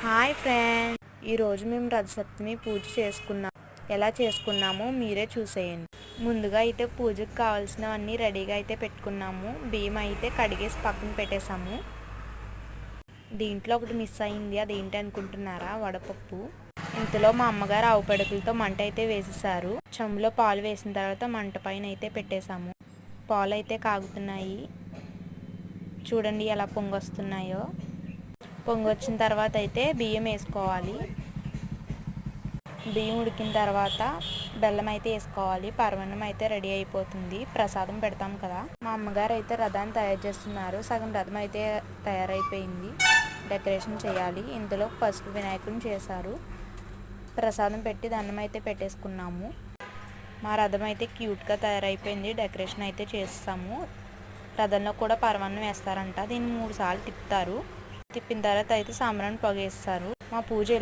Hi friends, ఈరోజు మేము రథసప్తమి పూజ చేసుకున్నాం. ఎలా చేసుకున్నామో మీరే చూసేయండి. ముందుగా అయితే పూజకు కావాల్సినవన్నీ రెడీగా అయితే పెట్టుకున్నాము. బియ్యం అయితే కడిగేసి పక్కన పెట్టేశాము. దీంట్లో ఒకటి మిస్ అయింది, అదేంటి అనుకుంటున్నారా? వడపప్పు. ఇంతలో మా అమ్మగారు ఆవు పెడకలతో మంట అయితే వేసేసారు. చెంబులో పాలు వేసిన తర్వాత మంట పైన అయితే పెట్టేశాము. పాలు అయితే కాగుతున్నాయి. చూడండి ఎలా పొంగొస్తున్నాయో. పొంగొచ్చిన తర్వాత అయితే బియ్యం వేసుకోవాలి. బియ్యం ఉడికిన తర్వాత బెల్లం అయితే వేసుకోవాలి. పరమాన్నం అయితే రెడీ అయిపోతుంది. ప్రసాదం పెడతాం కదా. మా అమ్మగారు అయితే రథాన్ని తయారు చేస్తున్నారు. సగం రథం అయితే తయారైపోయింది. డెకరేషన్ చేయాలి. ఇందులో పసుపు వినాయకుడిని చేశారు. ప్రసాదం పెట్టి దండం అయితే పెట్టేసుకున్నాము. మా రథం అయితే క్యూట్గా తయారైపోయింది. డెకరేషన్ అయితే చేస్తాము. రథంలో కూడా పరమాన్నం వేస్తారంట. దీన్ని 3 సార్లు తిప్పుతారు. తిప్పిన తర్వాత అయితే సాంబ్రాణి పొగేస్తారు. మా పూజ ఇలా